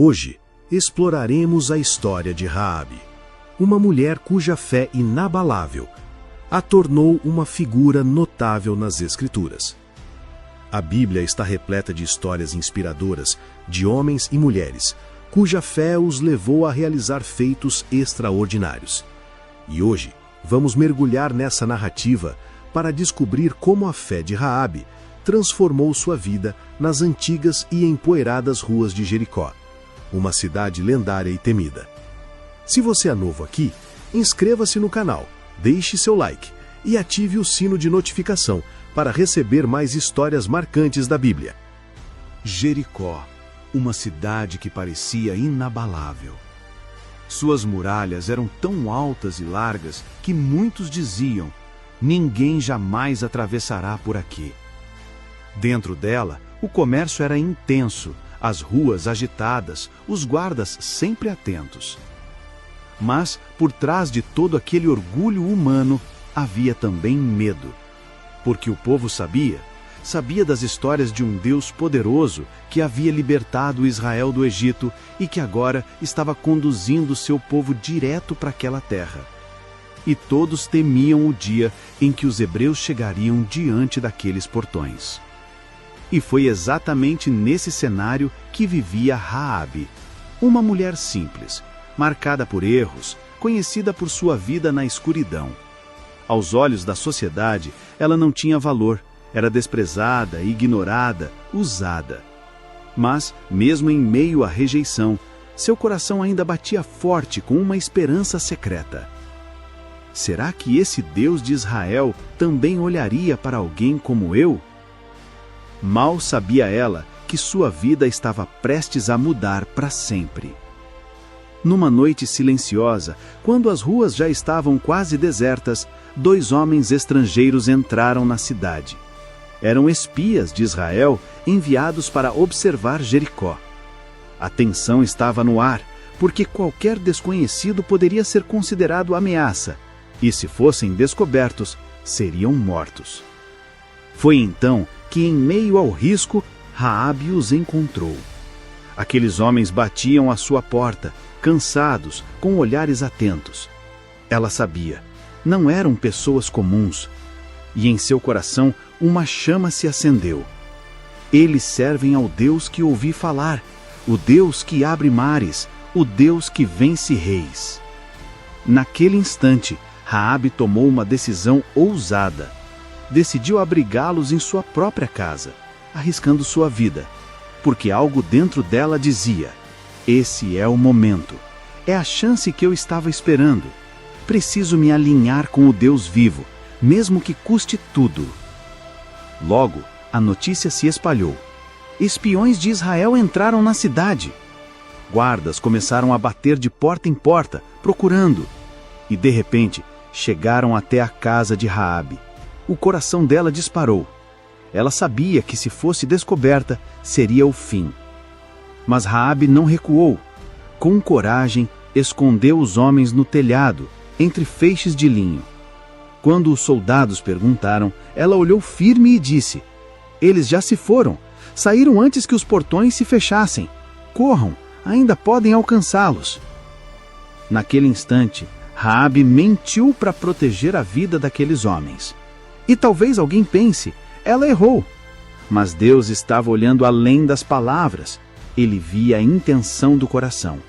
Hoje, exploraremos a história de Raabe, uma mulher cuja fé inabalável a tornou uma figura notável nas Escrituras. A Bíblia está repleta de histórias inspiradoras de homens e mulheres cuja fé os levou a realizar feitos extraordinários. E hoje, vamos mergulhar nessa narrativa para descobrir como a fé de Raabe transformou sua vida nas antigas e empoeiradas ruas de Jericó, uma cidade lendária e temida. Se você é novo aqui, inscreva-se no canal, deixe seu like e ative o sino de notificação para receber mais histórias marcantes da Bíblia. Jericó, uma cidade que parecia inabalável. Suas muralhas eram tão altas e largas que muitos diziam: ninguém jamais atravessará por aqui. Dentro dela, o comércio era intenso, as ruas agitadas, os guardas sempre atentos. Mas, por trás de todo aquele orgulho humano, havia também medo. Porque o povo sabia das histórias de um Deus poderoso que havia libertado Israel do Egito e que agora estava conduzindo seu povo direto para aquela terra. E todos temiam o dia em que os hebreus chegariam diante daqueles portões. E foi exatamente nesse cenário que vivia Raabe, uma mulher simples, marcada por erros, conhecida por sua vida na escuridão. Aos olhos da sociedade, ela não tinha valor, era desprezada, ignorada, usada. Mas, mesmo em meio à rejeição, seu coração ainda batia forte com uma esperança secreta. Será que esse Deus de Israel também olharia para alguém como eu? Mal sabia ela que sua vida estava prestes a mudar para sempre. Numa noite silenciosa, quando as ruas já estavam quase desertas, 2 homens estrangeiros entraram na cidade. Eram espias de Israel enviados para observar Jericó. A tensão estava no ar, porque qualquer desconhecido poderia ser considerado ameaça, e se fossem descobertos, seriam mortos. Foi então que, em meio ao risco, Raabe os encontrou. Aqueles homens batiam à sua porta, cansados, com olhares atentos. Ela sabia, não eram pessoas comuns, e em seu coração uma chama se acendeu. Eles servem ao Deus que ouvi falar, o Deus que abre mares, o Deus que vence reis. Naquele instante, Raabe tomou uma decisão ousada. Decidiu abrigá-los em sua própria casa, arriscando sua vida, porque algo dentro dela dizia: esse é o momento, é a chance que eu estava esperando. Preciso me alinhar com o Deus vivo, mesmo que custe tudo. Logo, a notícia se espalhou. Espiões de Israel entraram na cidade. Guardas começaram a bater de porta em porta, procurando. E, de repente, chegaram até a casa de Raabe. O coração dela disparou. Ela sabia que, se fosse descoberta, seria o fim. Mas Raabe não recuou. Com coragem, escondeu os homens no telhado, entre feixes de linho. Quando os soldados perguntaram, ela olhou firme e disse: eles já se foram. Saíram antes que os portões se fechassem. Corram, ainda podem alcançá-los. Naquele instante, Raabe mentiu para proteger a vida daqueles homens. E talvez alguém pense, ela errou. Mas Deus estava olhando além das palavras. Ele via a intenção do coração.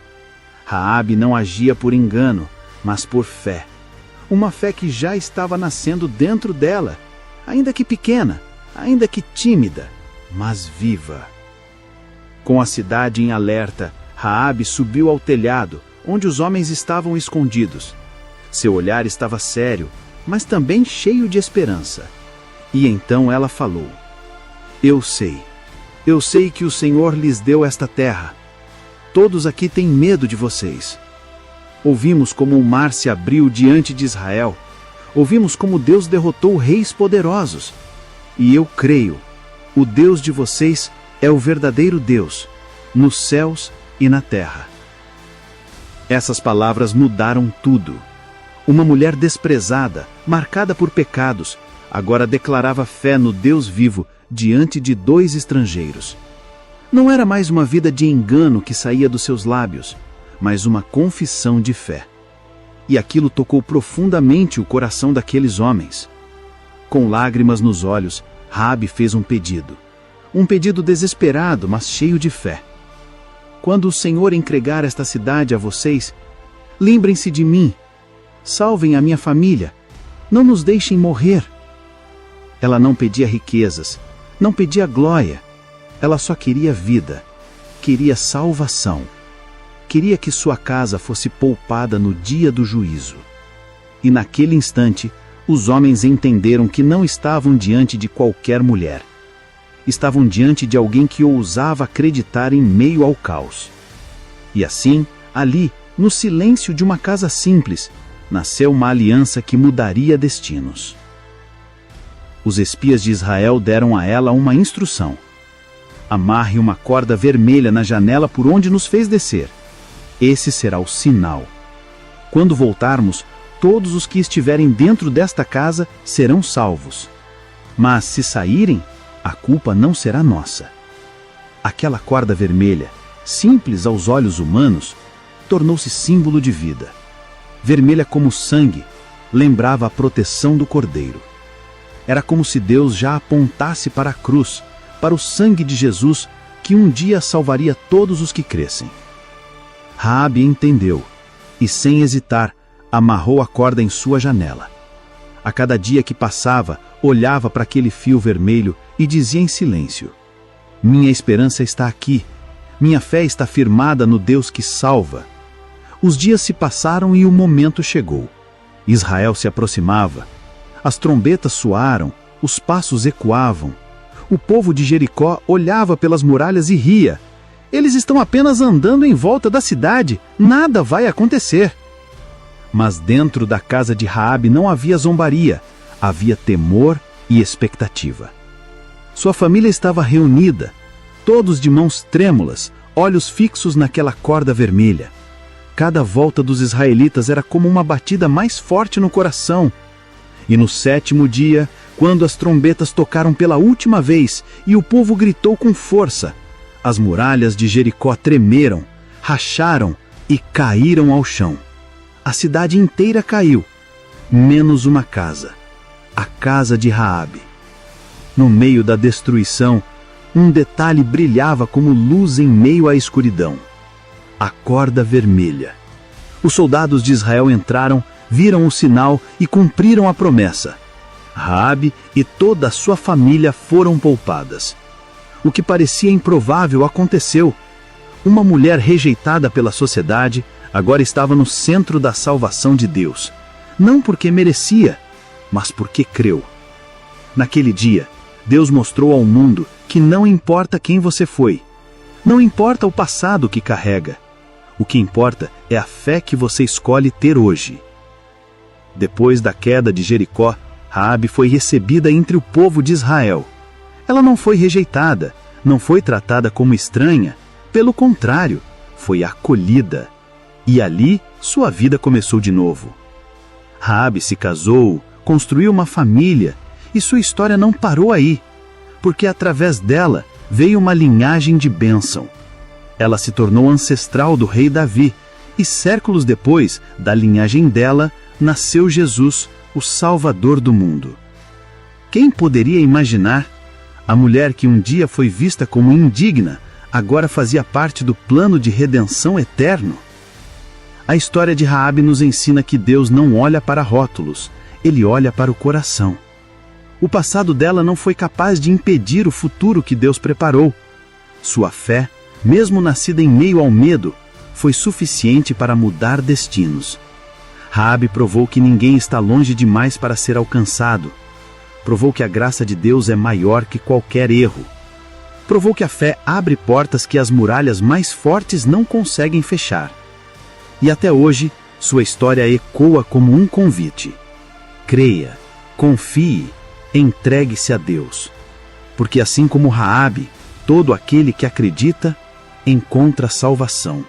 Raabe não agia por engano, mas por fé. Uma fé que já estava nascendo dentro dela, ainda que pequena, ainda que tímida, mas viva. Com a cidade em alerta, Raabe subiu ao telhado, onde os homens estavam escondidos. Seu olhar estava sério, mas também cheio de esperança. E então ela falou: eu sei que o Senhor lhes deu esta terra. Todos aqui têm medo de vocês. Ouvimos como o mar se abriu diante de Israel. Ouvimos como Deus derrotou reis poderosos. E eu creio, o Deus de vocês é o verdadeiro Deus, nos céus e na terra. Essas palavras mudaram tudo. Uma mulher desprezada, marcada por pecados, agora declarava fé no Deus vivo diante de 2 estrangeiros. Não era mais uma vida de engano que saía dos seus lábios, mas uma confissão de fé. E aquilo tocou profundamente o coração daqueles homens. Com lágrimas nos olhos, Raabe fez um pedido. Um pedido desesperado, mas cheio de fé. Quando o Senhor entregar esta cidade a vocês, lembrem-se de mim. Salvem a minha família. Não nos deixem morrer. Ela não pedia riquezas, não pedia glória. Ela só queria vida, queria salvação. Queria que sua casa fosse poupada no dia do juízo. E naquele instante, os homens entenderam que não estavam diante de qualquer mulher. Estavam diante de alguém que ousava acreditar em meio ao caos. E assim, ali, no silêncio de uma casa simples, nasceu uma aliança que mudaria destinos. Os espias de Israel deram a ela uma instrução. Amarre uma corda vermelha na janela por onde nos fez descer. Esse será o sinal. Quando voltarmos, todos os que estiverem dentro desta casa serão salvos. Mas se saírem, a culpa não será nossa. Aquela corda vermelha, simples aos olhos humanos, tornou-se símbolo de vida. Vermelha como sangue, lembrava a proteção do Cordeiro. Era como se Deus já apontasse para a cruz, para o sangue de Jesus, que um dia salvaria todos os que crescem. Raabe entendeu, e sem hesitar, amarrou a corda em sua janela. A cada dia que passava, olhava para aquele fio vermelho e dizia em silêncio: minha esperança está aqui, minha fé está firmada no Deus que salva. Os dias se passaram e o momento chegou. Israel se aproximava. As trombetas soaram, os passos ecoavam. O povo de Jericó olhava pelas muralhas e ria. Eles estão apenas andando em volta da cidade, nada vai acontecer. Mas dentro da casa de Raabe não havia zombaria, havia temor e expectativa. Sua família estava reunida, todos de mãos trêmulas, olhos fixos naquela corda vermelha. Cada volta dos israelitas era como uma batida mais forte no coração. E no 7º dia, quando as trombetas tocaram pela última vez e o povo gritou com força, as muralhas de Jericó tremeram, racharam e caíram ao chão. A cidade inteira caiu, menos uma casa, a casa de Raabe. No meio da destruição, um detalhe brilhava como luz em meio à escuridão: a corda vermelha. Os soldados de Israel entraram, viram o sinal e cumpriram a promessa. Raabe e toda a sua família foram poupadas. O que parecia improvável aconteceu. Uma mulher rejeitada pela sociedade agora estava no centro da salvação de Deus. Não porque merecia, mas porque creu. Naquele dia, Deus mostrou ao mundo que não importa quem você foi, não importa o passado que carrega. O que importa é a fé que você escolhe ter hoje. Depois da queda de Jericó, Raabe foi recebida entre o povo de Israel. Ela não foi rejeitada, não foi tratada como estranha. Pelo contrário, foi acolhida. E ali, sua vida começou de novo. Raabe se casou, construiu uma família, e sua história não parou aí, porque através dela veio uma linhagem de bênção. Ela se tornou ancestral do rei Davi, e séculos depois, da linhagem dela, nasceu Jesus, o Salvador do mundo. Quem poderia imaginar? A mulher que um dia foi vista como indigna, agora fazia parte do plano de redenção eterno. A história de Raabe nos ensina que Deus não olha para rótulos, Ele olha para o coração. O passado dela não foi capaz de impedir o futuro que Deus preparou. Sua fé, mesmo nascida em meio ao medo, foi suficiente para mudar destinos. Raabe provou que ninguém está longe demais para ser alcançado. Provou que a graça de Deus é maior que qualquer erro. Provou que a fé abre portas que as muralhas mais fortes não conseguem fechar. E até hoje, sua história ecoa como um convite. Creia, confie, entregue-se a Deus. Porque assim como Raabe, todo aquele que acredita encontra salvação.